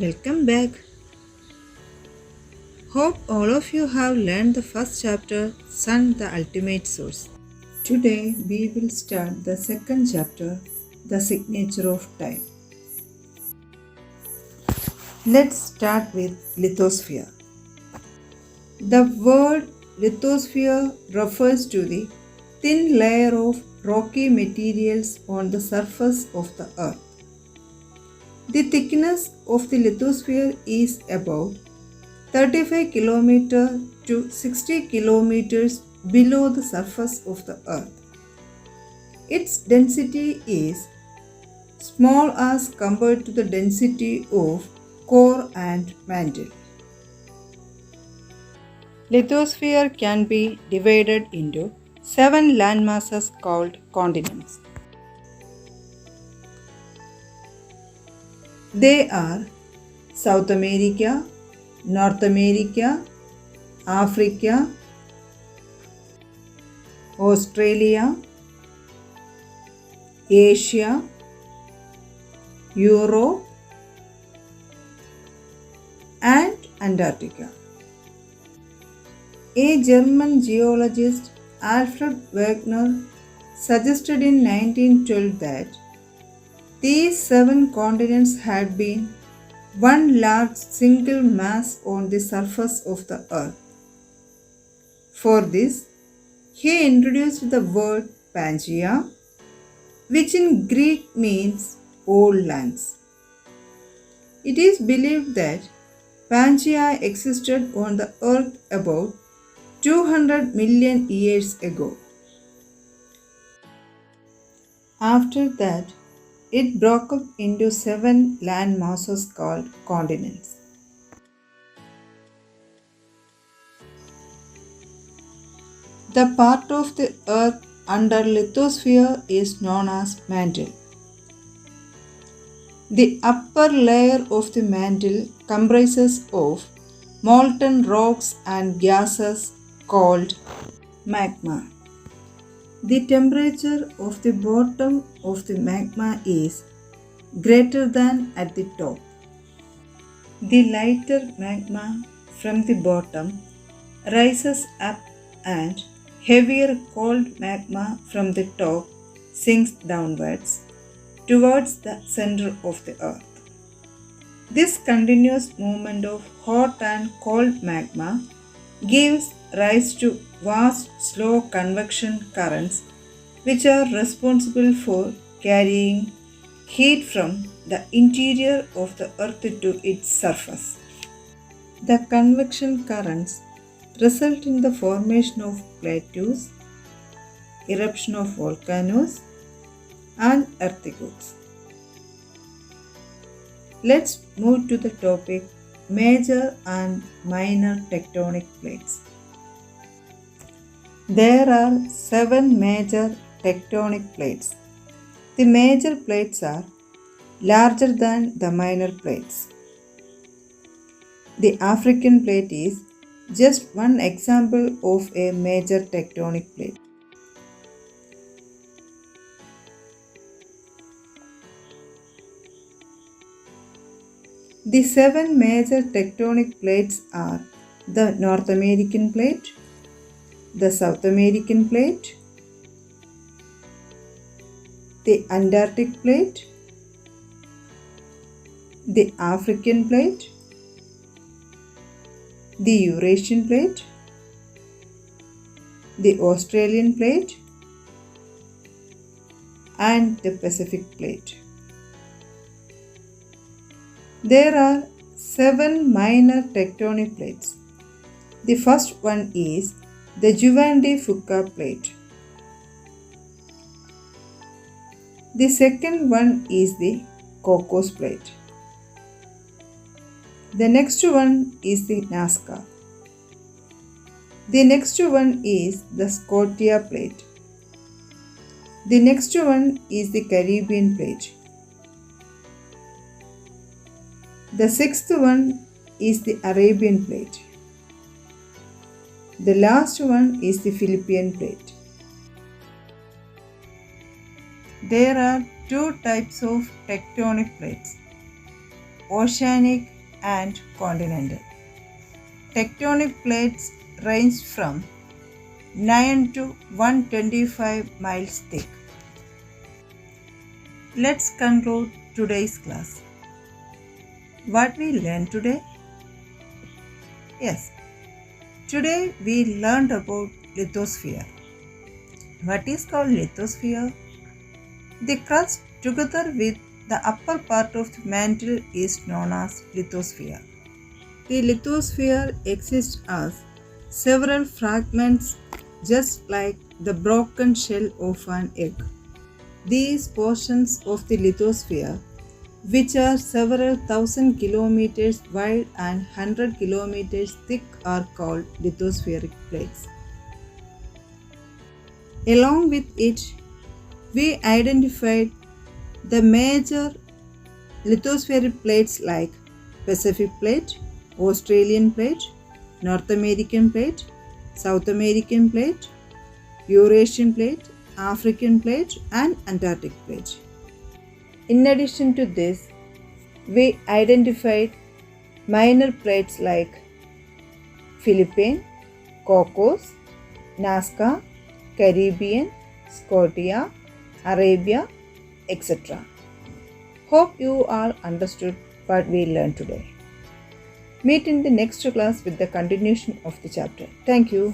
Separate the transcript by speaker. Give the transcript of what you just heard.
Speaker 1: Welcome back. Hope all of you have learned the first chapter, Sun the Ultimate Source. Today we will start the second chapter, The Signature of Time. Let's start with lithosphere. The word lithosphere refers to the thin layer of rocky materials on the surface of the earth. The thickness of the lithosphere is about 35 km to 60 km below the surface of the earth. Its density is small as compared to the density of core and mantle. Lithosphere can be divided into 7 landmasses called continents. They are South America, North America, Africa, Australia, Asia, Europe, and Antarctica. A German geologist, Alfred Wegener, suggested in 1912 that these 7 continents had been one large single mass on the surface of the earth. For this, he introduced the word Pangaea, which in Greek means old lands. It is believed that Pangaea existed on the earth about 200 million years ago. After that, it broke up into 7 land masses called continents. The part of the earth under lithosphere is known as mantle. The upper layer of the mantle comprises of molten rocks and gases called magma. The temperature of the bottom of the magma is greater than at the top. The lighter magma from the bottom rises up and heavier cold magma from the top sinks downwards towards the center of the earth. This continuous movement of hot and cold magma gives rise to vast slow convection currents which are responsible for carrying heat from the interior of the earth to its surface. The convection currents result in the formation of plateaus, eruption of volcanoes, and earthquakes. Let's move to the topic major and minor tectonic plates. There are 7 major tectonic plates. The major plates are larger than the minor plates. The African plate is just one example of a major tectonic plate. The 7 major tectonic plates are the North American plate, the South American plate, the Antarctic plate, the African plate, the Eurasian plate, the Australian plate, and the Pacific plate. There are 7 minor tectonic plates. The first one is the Juan de Fuca plate. The second one is the Cocos plate. The next one is the Nazca. The next one is the Scotia plate. The next one is the Caribbean plate. The sixth one is the Arabian plate. The last one is the Philippine plate. There are two types of tectonic plates. oceanic and continental. Tectonic plates range from 9 to 125 miles thick. Let's conclude today's class. What we learned today? Yes, today we learned about lithosphere. What is called lithosphere? The crust together with the upper part of the mantle is known as lithosphere. The lithosphere exists as several fragments just like the broken shell of an egg. These portions of the lithosphere, which are several thousand kilometers wide and 100 kilometers thick, are called lithospheric plates. Along with it, we identified the major lithospheric plates like Pacific Plate, Australian Plate, North American Plate, South American Plate, Eurasian Plate, African Plate, and Antarctic Plate. In addition to this, we identified minor plates like Philippine, Cocos, Nazca, Caribbean, Scotia, Arabia, etc. Hope you all understood what we learned today. Meet in the next class with the continuation of the chapter. Thank you.